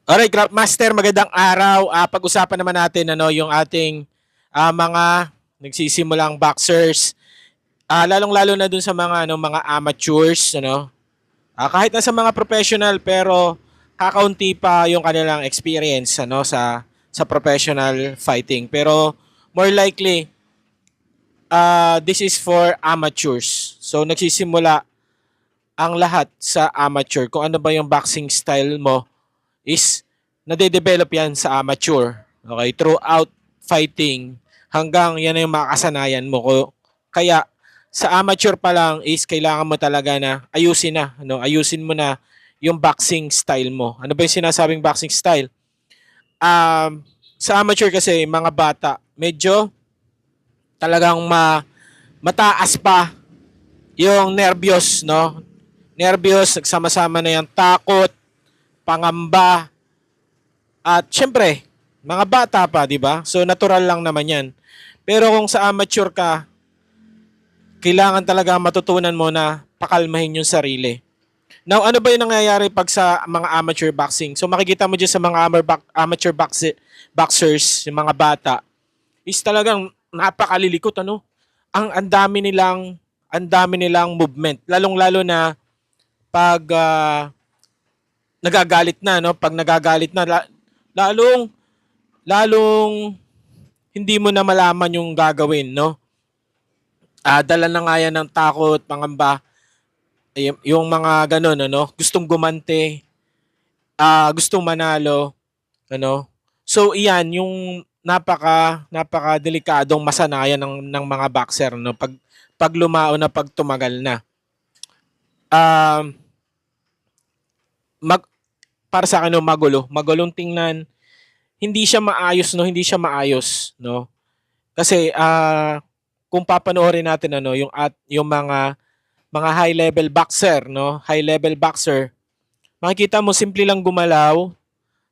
Alright, Craftmaster, magandang araw. Pag-usapan naman natin yung ating mga nagsisimulang boxers. Lalong-lalo na dun sa mga amateurs, kahit na sa mga professional pero kakaunti pa yung kanilang experience sa professional fighting. Pero more likely this is for amateurs. So nagsisimula ang lahat sa amateur. Kung ano ba yung boxing style mo is nade-develop yan sa amateur. Okay? Throughout fighting hanggang yan na yung makasanayan mo. Kaya sa amateur pa lang is kailangan mo talaga na ayusin na. Ayusin mo na yung boxing style mo. Ano ba yung sinasabing boxing style? Sa amateur kasi, mga bata, medyo talagang mataas pa yung nervyos, no? Nervyos, nagsama-sama na yung takot, pangamba, at syempre, mga bata pa, di ba? So natural lang naman yan. Pero kung sa amateur ka, kailangan talaga matutunan mo na pakalmahin yung sarili. Now, ano ba yung nangyayari pag sa mga amateur boxing? So makikita mo dyan sa mga amateur boxers, yung mga bata, is talagang napakalilikot, ano? Ang dami nilang movement. Lalong-lalo na pag nagagalit na, no? Pag nagagalit na, lalong lalong hindi mo na malaman yung gagawin, no? Dala na nga yan ng takot, pangamba, yung mga ganun, gustong gumante, gustong manalo, ano? So iyan yung napaka delikadong masanayan ng mga boxer, no? Pag lumao na, pag tumagal na. Um mag Para sa akin, no, magulong tingnan, hindi siya maayos, no, hindi siya maayos, no. Kasi kung papanoorin natin yung mga high level boxer, no, high level boxer, makikita mo simple lang gumalaw,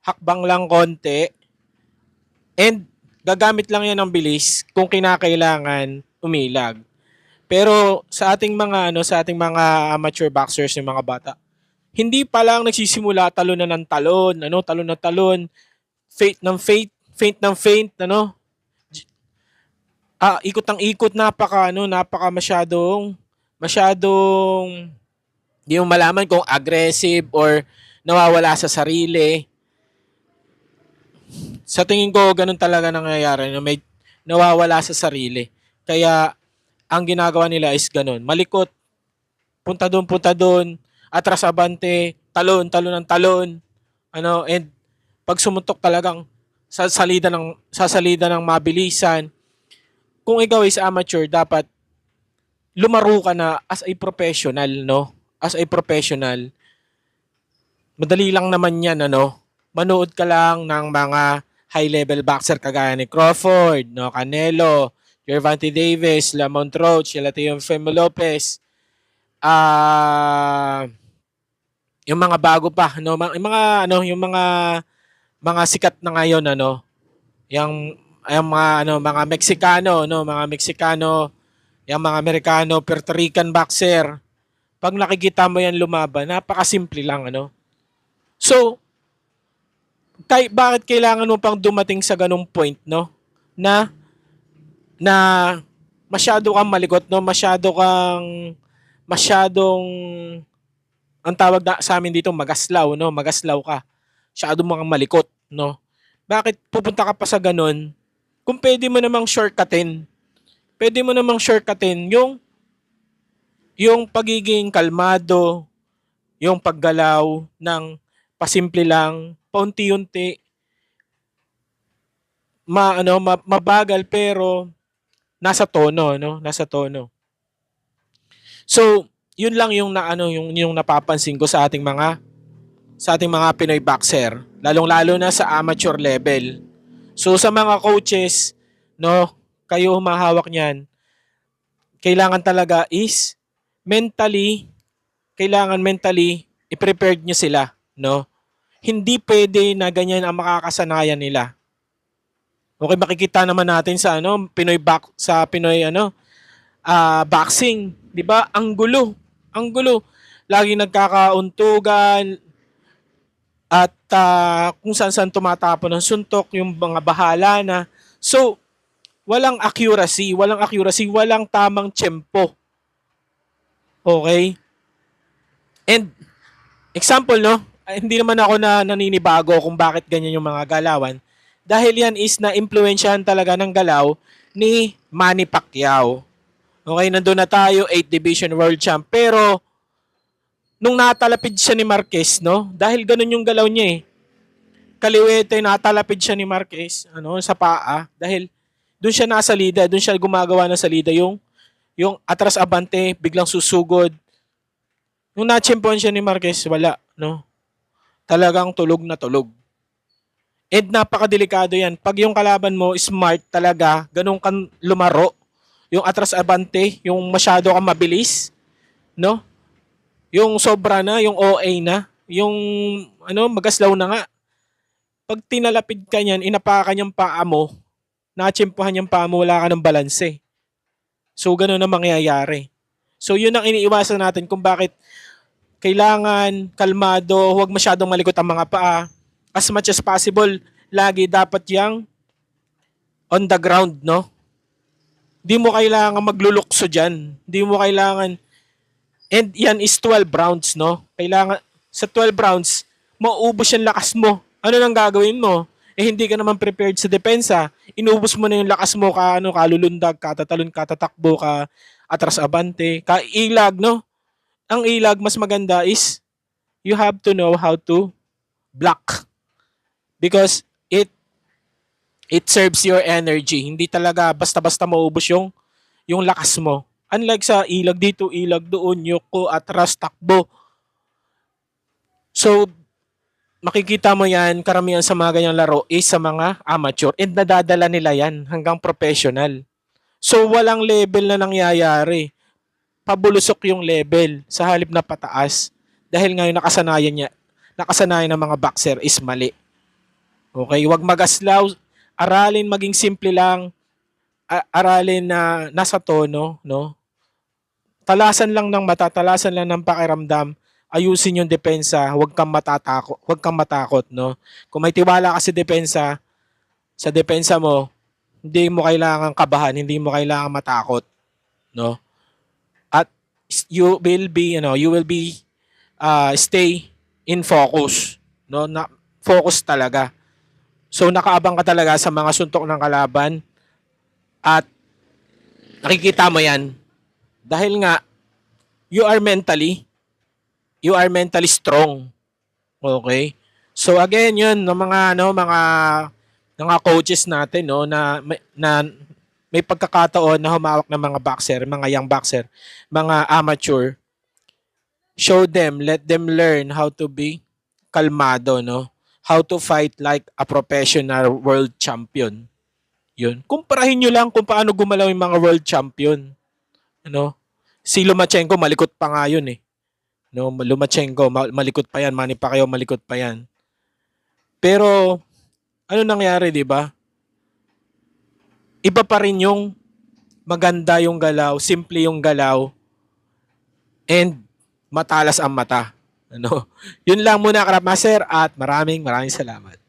hakbang lang konti, and gagamit lang yan ng bilis kung kinakailangan umilag. Pero sa ating mga amateur boxers, yung mga bata, hindi pa lang nagsisimula, talon na ng talon, talon na talon, feint ng feint, feint ng feint, ikot ng ikot, napaka masyadong di mo malaman kung aggressive or nawawala sa sarili. Sa tingin ko, ganun talaga nangyayari, na may nawawala sa sarili. Kaya ang ginagawa nila is ganun, malikot, punta doon, atras abante, talon, talon ng talon, and pag sumuntok talagang sasalida ng mabilisan. Kung ikaw is amateur, dapat lumaro ka na as a professional, no? As a professional. Madali lang naman yan, Manood ka lang ng mga high-level boxer kagaya ni Crawford, no? Canelo, Gervonta Davis, Lamont Roach, Teofimo Lopez, yung mga bago pa, no? Yung mga sikat na ngayon, yung mga Meksikano, mga Meksikano, yung mga Amerikano, Puerto Rican boxer. Pag nakikita mo yan lumaban, napakasimple lang, So, bakit kailangan mo pang dumating sa ganung point, no? Na na masyado kang malikot, no? Masyadong ang tawag sa amin dito, magaslaw, no? Magaslaw ka. Masyado mo kang malikot, no? Bakit pupunta ka pa sa ganun? Kung pwede mo namang shortcutin yung pagiging kalmado, yung paggalaw ng pasimple lang, paunti-unti, mabagal pero nasa tono, no? Nasa tono. So, yun lang yung napapansin ko sa ating mga Pinoy boxer, lalong-lalo na sa amateur level. So sa mga coaches, no, kayo humahawak niyan, kailangan talaga is mentally i-prepared nyo sila, no? Hindi pwede na ganyan ang makakasanayan nila. Okay, makikita naman natin sa Pinoy boxing, 'di ba? Ang gulo. Ang gulo. Lagi nagkakauntugan, at kung saan-saan tumatapon ng suntok, yung mga bahala na. So, walang accuracy, walang tamang tiyempo. Okay? And example, no? Hindi naman ako na naninibago kung bakit ganyan yung mga galawan. Dahil yan is na-impluensyahan talaga ng galaw ni Manny Pacquiao. Okay, nandun na tayo, 8th Division World Champ. Pero, nung natalapid siya ni Marquez, no? Dahil ganun yung galaw niya eh. Kaliwete, natalapid siya ni Marquez, sa paa. Dahil, doon siya nasa salida, doon siya gumagawa ng salida yung atras abante, biglang susugod. Nung na-champion siya ni Marquez, wala, no? Talagang tulog na tulog. And napakadelikado yan. Pag yung kalaban mo smart talaga, ganun kan lumaro, yung atras abante, yung masyado kang mabilis, no? Yung sobra na, yung OA na, yung magaslaw na nga. Pag tinalapid ka niyan, inapakan yung paa mo, natsimpuhan yung paa mo, wala ka ng balanse. So, ganun ang mangyayari. So, yun ang iniiwasan natin kung bakit kailangan kalmado, huwag masyadong malikot ang mga paa. As much as possible, lagi dapat yang on the ground, no? Di mo kailangan maglulukso dyan. Di mo kailangan, and yan is 12 rounds, no? Kailangan, sa 12 rounds, mauubos yung lakas mo. Ano nang gagawin mo? Hindi ka naman prepared sa depensa. Inubos mo na yung lakas mo, kalulundag, tatalon ka, tatakbo ka, atras abante, ilag, no? Ang ilag, mas maganda is, you have to know how to block. Because it serves your energy. Hindi talaga basta-basta maubos yung lakas mo. Unlike sa ilag dito, ilag doon, yuko, atras, takbo. So, makikita mo yan, karamihan sa mga ganyang laro is sa mga amateur. And nadadala nila yan hanggang professional. So, walang level na nangyayari. Pabulusok yung level sa halip na pataas. Dahil ngayon nakasanayan ng mga boxer is mali. Okay, huwag magaslaw, aralin maging simple lang, aralin na nasa tono, no? Talasan lang ng mata, talasan lang ng pakiramdam, ayusin yung depensa, huwag kang matakot, no? Kung may tiwala ka sa depensa mo, hindi mo kailangan kabahan, hindi mo kailangan matakot, no? At you will be stay in focus, no? Na focus talaga. So nakaabang ka talaga sa mga suntok ng kalaban at nakikita mo yan dahil nga you are mentally strong. Okay? So again, yun ng mga coaches natin, no, na may pagkakataon na humawak ng mga boxer, mga young boxer, mga amateur. Show them, let them learn how to be kalmado, no? How to fight like a professional world champion. Yun. Kumparahin nyo lang kung paano gumalaw yung mga world champion. Si Lomachenko, malikot pa nga yun eh. No, Lomachenko, malikot pa yan. Manny Pacquiao, malikot pa yan. Pero, ano nangyari, di ba? Iba pa rin yung maganda yung galaw, simple yung galaw, and matalas ang mata. Yun lang muna, Krap Master, at maraming salamat.